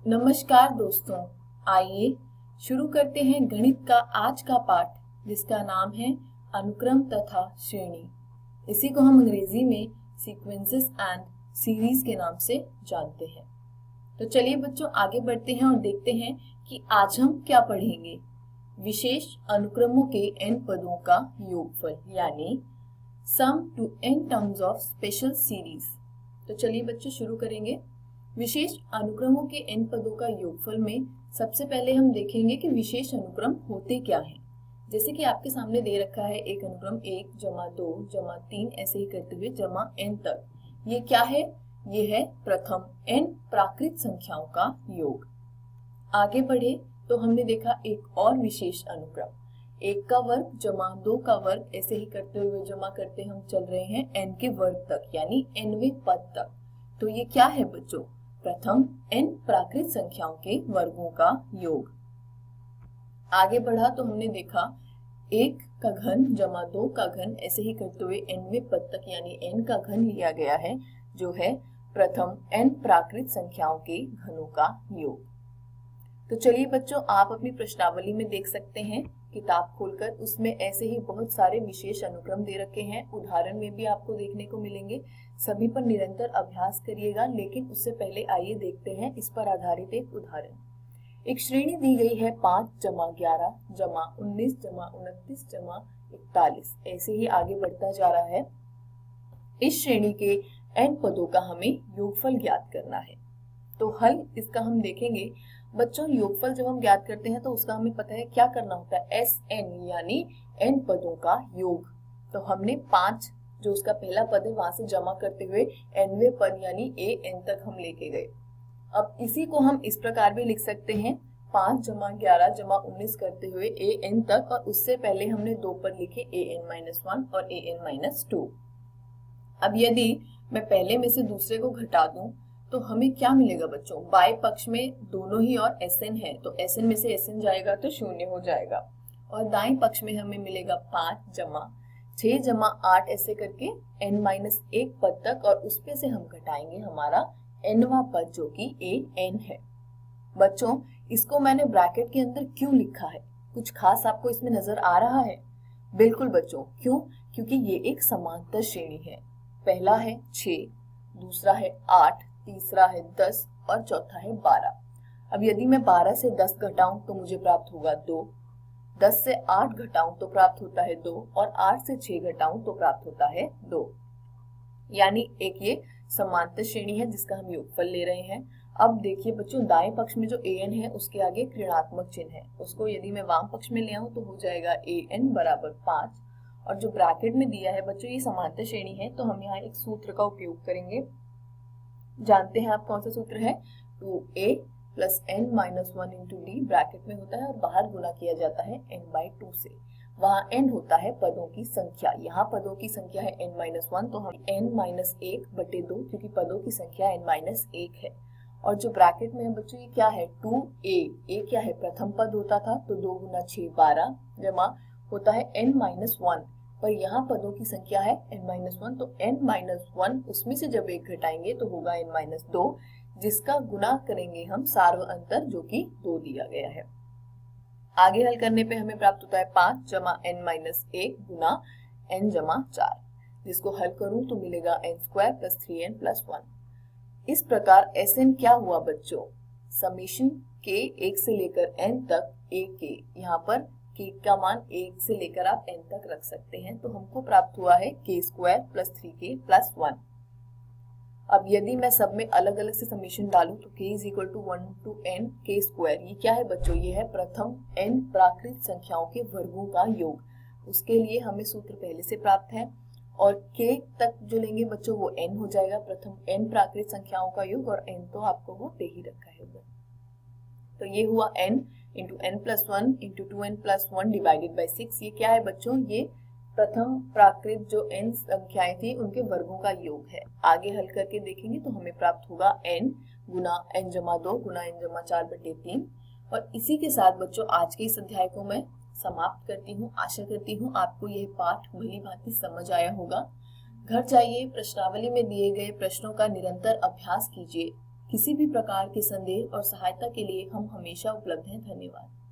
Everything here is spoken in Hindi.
नमस्कार दोस्तों, आइए शुरू करते हैं गणित का आज का पाठ जिसका नाम है अनुक्रम तथा श्रेणी। इसी को हम अंग्रेजी में सीक्वेंसेस एंड सीरीज के नाम से जानते हैं। तो चलिए बच्चों आगे बढ़ते हैं और देखते हैं कि आज हम क्या पढ़ेंगे। विशेष अनुक्रमों के n पदों का योगफल यानी sum to n terms of special series. तो चलिए बच्चों शुरू करेंगे। विशेष अनुक्रमों के n पदों का योगफल में सबसे पहले हम देखेंगे कि विशेष अनुक्रम होते क्या हैं। जैसे कि आपके सामने दे रखा है एक अनुक्रम 1 जमा 2 जमा 3 ऐसे ही करते हुए जमा n तक। ये क्या है? ये है प्रथम n प्राकृत संख्याओं का योग। आगे बढ़े तो हमने देखा एक और विशेष अनुक्रम 1 का वर्ग जमा 2 का वर्ग ऐसे ही करते हुए जमा करते हम चल रहे हैं n के वर्ग तक यानी nवें पद तक। तो ये क्या है बच्चों? प्रथम n प्राकृत संख्याओं के वर्गों का योग। आगे बढ़ा तो हमने देखा 1 का घन जमा 2 का घन ऐसे ही करते हुए nवें पद तक यानी n का घन लिया गया है जो है प्रथम n प्राकृत संख्याओं के घनों का योग। तो चलिए बच्चों आप अपनी प्रश्नावली में देख सकते हैं किताब खोलकर, उसमें ऐसे ही बहुत सारे विशेष अनुक्रम दे रखे हैं। उदाहरण में भी आपको देखने को मिलेंगे। सभी पर निरंतर अभ्यास करिएगा, लेकिन उससे पहले आइए देखते हैं इस पर आधारित एक उदाहरण। एक श्रेणी दी गई है 5 जमा 11 जमा 19 जमा 29 जमा 41 ऐसे ही आगे बढ़ता जा रहा है। इस श्रेणी के n पदों का हमें योगफल ज्ञात करना है। तो हल इसका हम देखेंगे। बच्चों योगफल जब हम ज्ञात करते हैं तो उसका हमें पता है क्या करना होता है, Sn यानी n पदों का योग। तो हमने 5 जो उसका पहला पद है वहां से जमा करते हुए nवें पद यानी an तक हम लेके गए। अब इसी को हम इस प्रकार भी लिख सकते हैं 5 जमा 11 जमा 19 करते हुए an तक, और उससे पहले हमने 2 पद लिखे an-1 और an-2। अब यदि मैं पहले में से दूसरे को घटा दूं तो हमें क्या मिलेगा बच्चों? बाएं पक्ष में दोनों ही और Sn है तो Sn में से Sn जाएगा तो 0 हो जाएगा, और दाएं पक्ष में हमें मिलेगा 5 जमा 6 जमा 8 ऐसे करके n-1 पद तक, और उसपे से हम घटाएंगे हमारा nवां पद जो कि an है। बच्चों इसको मैंने ब्रैकेट के अंदर क्यों लिखा है? कुछ खास आपको इसमें नजर आ रहा है? बिल्कुल बच्चों, क्यों? क्योंकि ये एक समांतर श्रेणी है। पहला है 6, दूसरा है 8, तीसरा है 10 और चौथा है 12। अब यदि मैं 12 से 10 घटाऊं तो मुझे प्राप्त होगा 2, 10 से 8 घटाऊं तो प्राप्त होता है 2, और 8 से 6 घटाऊं तो प्राप्त होता है 2। यानी एक ये समांतर श्रेणी है जिसका हम योगफल ले रहे हैं। अब देखिए बच्चों दाएं पक्ष में जो an है उसके आगे एक ऋणात्मक चिन्ह है, उसको यदि मैं वाम पक्ष में ले आऊं तो हो जाएगा an बराबर 5, और जो ब्रैकेट में दिया है बच्चों ये समांतर श्रेणी है तो हम यहाँ एक सूत्र का उपयोग करेंगे। जानते हैं आप कौन सा सूत्र है? 2a plus n-1 into D bracket में होता है और बाहर गुना किया जाता है n/2 से। वहां n होता है पदों की संख्या, यहाँ पदों की संख्या है n-1 तो हम n-1/2 क्योंकि पदों की संख्या n-1 है। और जो ब्रैकेट में है बच्चों ये क्या है? 2a, a क्या है? प्रथम पद होता था तो 2 गुना 6 12 जमा होता है n-1, पर यहाँ पदों की संख्या है n-1 तो n-1 उसमें से जब एक घटाएंगे तो होगा n-2, जिसका गुना करेंगे हम सार्व अंतर जो कि 2 दिया गया है। आगे हल करने पे हमें प्राप्त होता है 5 जमा n-1 गुना n जमा 4, जिसको हल करूं तो मिलेगा n² प्लस 3n प्लस 1। इस प्रकार Sn क्या हुआ बच्चों? समेशन k 1 से लेकर n तक a के, यहाँ पर k का मान 1 से लेकर आप n तक रख सकते हैं, तो हमको प्राप्त हुआ है k² प्लस 3k प्लस 1। अब यदि मैं सब में अलग अलग से समेशन डालूं तो k is equal to 1 to n k²। ये क्या है बच्चों? ये है प्रथम n प्राकृत संख्याओं के वर्गों का योग। उसके लिए हमें सूत्र पहले से प्राप्त है, और k तक जो लेंगे बच्चों वो n हो जाएगा, प्रथम n प्राकृत संख्याओं का योग, और n तो आपको वो दे ही रखा है। तो ये हुआ n into n plus 1 into 2n plus 1 divided by 6। ये क्या है बच्चों? ये प्रथम प्राकृत जो n संख्याएं थी उनके वर्गों का योग है। आगे हल करके देखेंगे तो हमें प्राप्त होगा n गुना n जमा 2 गुना n जमा 4/3। और इसी के साथ बच्चों आज के इस अध्याय को मैं समाप्त करती हूँ। आशा करती हूँ आपको यह पाठ भली भांति समझ आया होगा। घर जाइए, प्रश्नावली में दिए गए प्रश्नों का निरंतर अभ्यास कीजिए। किसी भी प्रकार के संदेह और सहायता के लिए हम हमेशा उपलब्ध हैं। धन्यवाद।